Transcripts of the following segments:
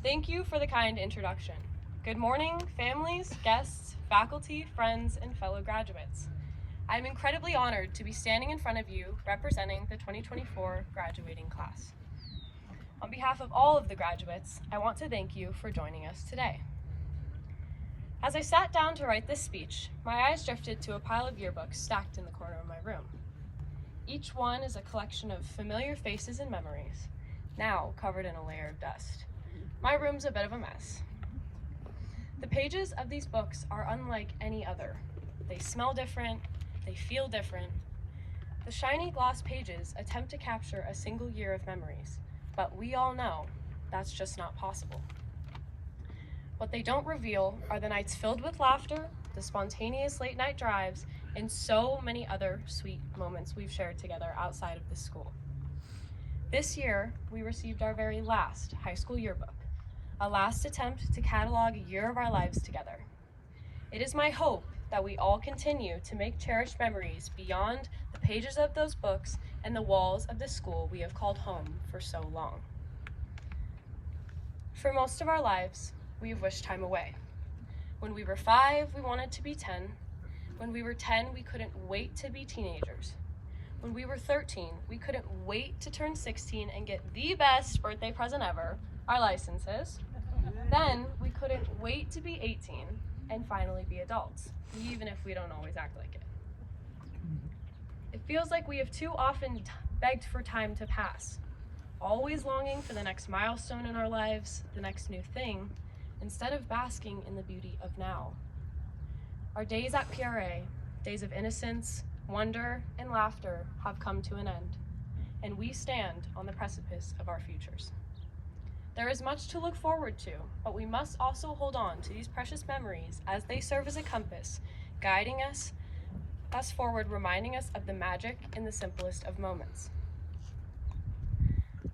Thank you for the kind introduction. Good morning, families, guests, faculty, friends, and fellow graduates. I'm incredibly honored to be standing in front of you representing the 2024 graduating class. On behalf of all of the graduates, I want to thank you for joining us today. As I sat down to write this speech, my eyes drifted to a pile of yearbooks stacked in the corner of my room. Each one is a collection of familiar faces and memories, now covered in a layer of dust. My room's a bit of a mess. The pages of these books are unlike any other. They smell different, they feel different. The shiny gloss pages attempt to capture a single year of memories, but we all know that's just not possible. What they don't reveal are the nights filled with laughter, the spontaneous late night drives, and so many other sweet moments we've shared together outside of the school. This year, we received our very last high school yearbook, a last attempt to catalog a year of our lives together. It is my hope that we all continue to make cherished memories beyond the pages of those books and the walls of the school we have called home for so long. For most of our lives, we have wished time away. When we were 5, we wanted to be 10. When we were 10, we couldn't wait to be teenagers. When we were 13, we couldn't wait to turn 16 and get the best birthday present ever, our licenses. Then we couldn't wait to be 18 and finally be adults, even if we don't always act like it. It feels like we have too often begged for time to pass, always longing for the next milestone in our lives, the next new thing, instead of basking in the beauty of now. Our days at PRA, days of innocence, wonder, and laughter have come to an end, and we stand on the precipice of our futures. There is much to look forward to, but we must also hold on to these precious memories as they serve as a compass, guiding us forward, reminding us of the magic in the simplest of moments.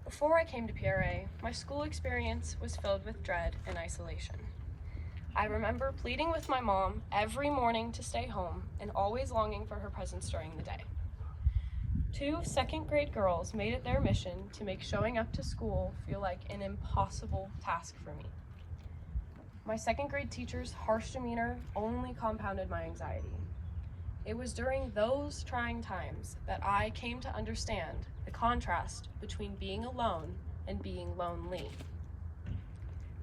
Before I came to PRA, my school experience was filled with dread and isolation. I remember pleading with my mom every morning to stay home and always longing for her presence during the day. 2 second-grade girls made it their mission to make showing up to school feel like an impossible task for me. My second-grade teacher's harsh demeanor only compounded my anxiety. It was during those trying times that I came to understand the contrast between being alone and being lonely.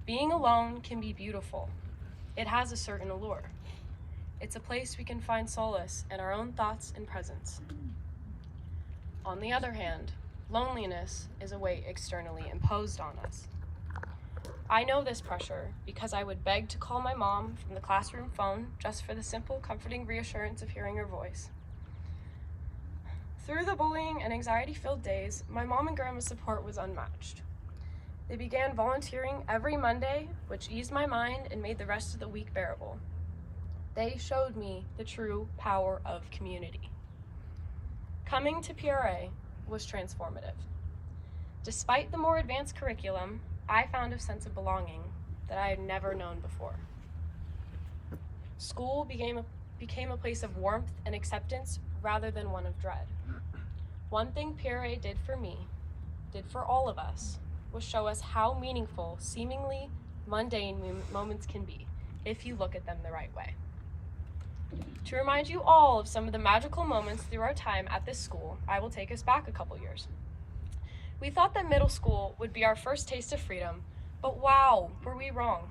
Being alone can be beautiful. It has a certain allure. It's a place we can find solace in our own thoughts and presence. On the other hand, loneliness is a weight externally imposed on us. I know this pressure because I would beg to call my mom from the classroom phone just for the simple, comforting reassurance of hearing her voice. Through the bullying and anxiety-filled days, my mom and grandma's support was unmatched. They began volunteering every Monday, which eased my mind and made the rest of the week bearable. They showed me the true power of community. Coming to PRA was transformative. Despite the more advanced curriculum, I found a sense of belonging that I had never known before. School became a place of warmth and acceptance rather than one of dread. One thing PRA did for me, did for all of us, was show us how meaningful seemingly mundane moments can be if you look at them the right way. To remind you all of some of the magical moments through our time at this school, I will take us back a couple years. We thought that middle school would be our first taste of freedom, but wow, were we wrong.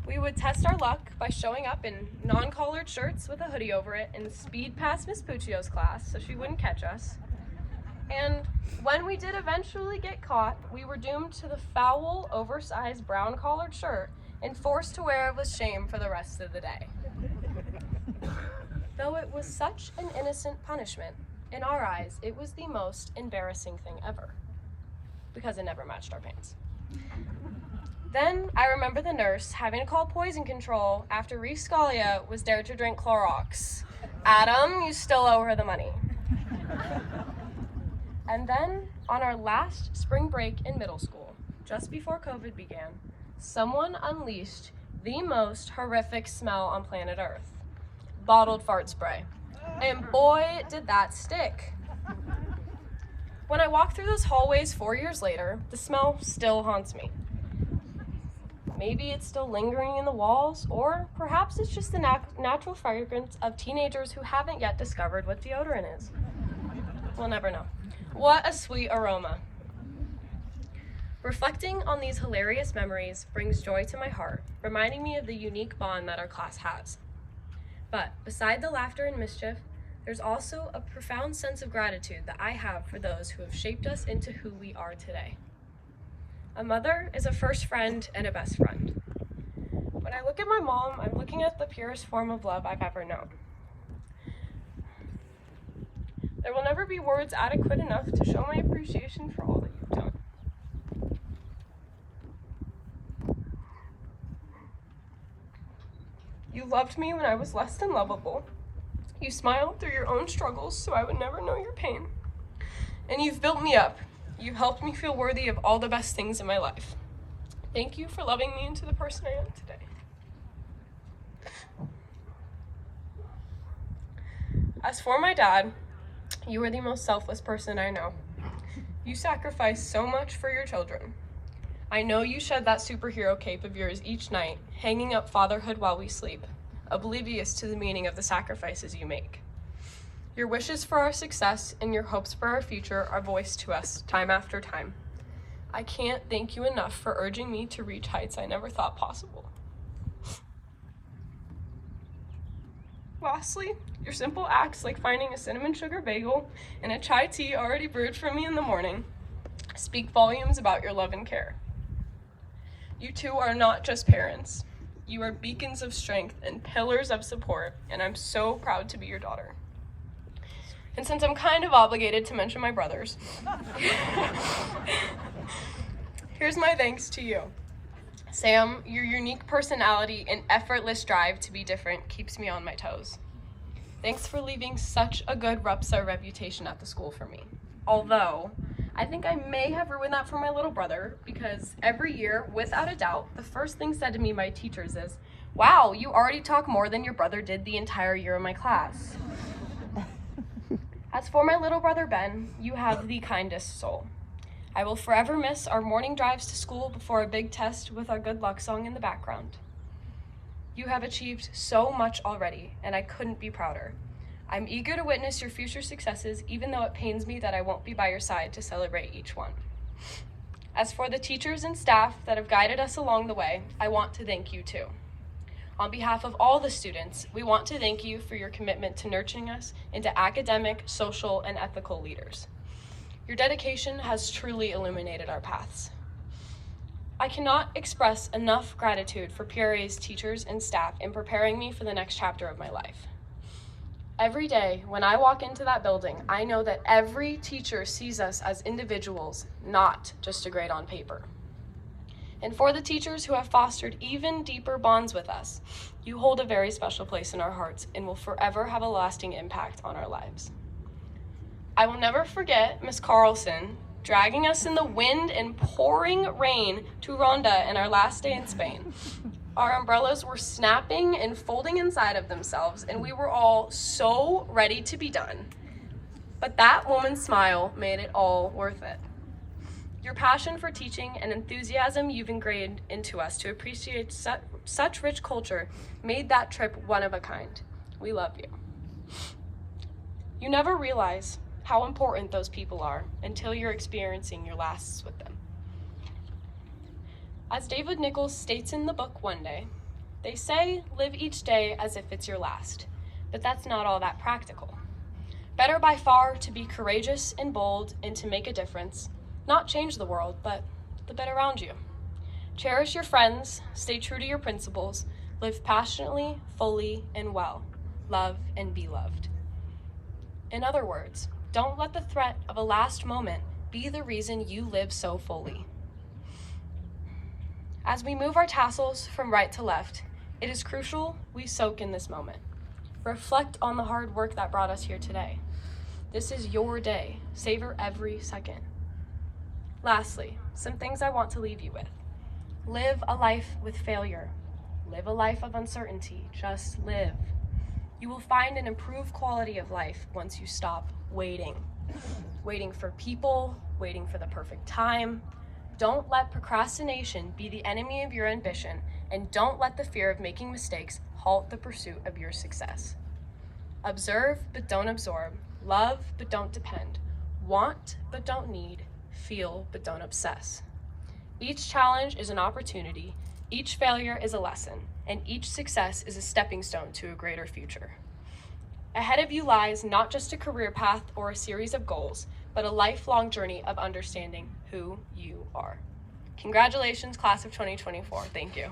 We would test our luck by showing up in non-collared shirts with a hoodie over it and speed past Miss Puccio's class so she wouldn't catch us. And when we did eventually get caught, we were doomed to the foul, oversized brown collared shirt and forced to wear it with shame for the rest of the day. Though it was such an innocent punishment, in our eyes, it was the most embarrassing thing ever, because it never matched our pants. Then I remember the nurse having to call poison control after Reese Scalia was dared to drink Clorox. Adam, you still owe her the money. And then, on our last spring break in middle school, just before COVID began, someone unleashed the most horrific smell on planet Earth: bottled fart spray. And boy, did that stick. When I walk through those hallways 4 years later, the smell still haunts me. Maybe it's still lingering in the walls, or perhaps it's just the natural fragrance of teenagers who haven't yet discovered what deodorant is. We'll never know. What a sweet aroma. Reflecting on these hilarious memories brings joy to my heart, reminding me of the unique bond that our class has. But beside the laughter and mischief, there's also a profound sense of gratitude that I have for those who have shaped us into who we are today. A mother is a first friend and a best friend. When I look at my mom, I'm looking at the purest form of love I've ever known. There will never be words adequate enough to show my appreciation for all that you've done. You loved me when I was less than lovable. You smiled through your own struggles so I would never know your pain. And you've built me up. You've helped me feel worthy of all the best things in my life. Thank you for loving me into the person I am today. As for my dad, you are the most selfless person I know. You sacrifice so much for your children. I know you shed that superhero cape of yours each night, hanging up fatherhood while we sleep, oblivious to the meaning of the sacrifices you make. Your wishes for our success and your hopes for our future are voiced to us time after time. I can't thank you enough for urging me to reach heights I never thought possible. Lastly, your simple acts like finding a cinnamon sugar bagel and a chai tea already brewed for me in the morning speak volumes about your love and care. You two are not just parents. You are beacons of strength and pillars of support, and I'm so proud to be your daughter. And since I'm kind of obligated to mention my brothers, here's my thanks to you. Sam, your unique personality and effortless drive to be different keeps me on my toes. Thanks for leaving such a good Rupsa reputation at the school for me. Although, I think I may have ruined that for my little brother, because every year, without a doubt, the first thing said to me by teachers is, "Wow, you already talk more than your brother did the entire year of my class." As for my little brother Ben, you have the kindest soul. I will forever miss our morning drives to school before a big test with our good luck song in the background. You have achieved so much already, and I couldn't be prouder. I'm eager to witness your future successes, even though it pains me that I won't be by your side to celebrate each one. As for the teachers and staff that have guided us along the way, I want to thank you too. On behalf of all the students, we want to thank you for your commitment to nurturing us into academic, social, and ethical leaders. Your dedication has truly illuminated our paths. I cannot express enough gratitude for PRA's teachers and staff in preparing me for the next chapter of my life. Every day when I walk into that building, I know that every teacher sees us as individuals, not just a grade on paper. And for the teachers who have fostered even deeper bonds with us, you hold a very special place in our hearts and will forever have a lasting impact on our lives. I will never forget Miss Carlson dragging us in the wind and pouring rain to Ronda in our last day in Spain. Our umbrellas were snapping and folding inside of themselves, and we were all so ready to be done. But that woman's smile made it all worth it. Your passion for teaching and enthusiasm you've ingrained into us to appreciate such rich culture made that trip one of a kind. We love you. You never realize how important those people are until you're experiencing your lasts with them. As David Nichols states in the book One Day, they say live each day as if it's your last, but that's not all that practical. Better by far to be courageous and bold and to make a difference, not change the world, but the bit around you. Cherish your friends, stay true to your principles, live passionately, fully, and well, love and be loved. In other words, don't let the threat of a last moment be the reason you live so fully. As we move our tassels from right to left, it is crucial we soak in this moment. Reflect on the hard work that brought us here today. This is your day. Savor every second. Lastly, some things I want to leave you with. Live a life with failure. Live a life of uncertainty. Just live. You will find an improved quality of life once you stop waiting. waiting for people, waiting for the perfect time. Don't let procrastination be the enemy of your ambition, and don't let the fear of making mistakes halt the pursuit of your success. Observe, but don't absorb. Love, but don't depend. Want, but don't need. Feel, but don't obsess. Each challenge is an opportunity, each failure is a lesson, and each success is a stepping stone to a greater future. Ahead of you lies not just a career path or a series of goals, but a lifelong journey of understanding who you are. Congratulations, class of 2024. Thank you.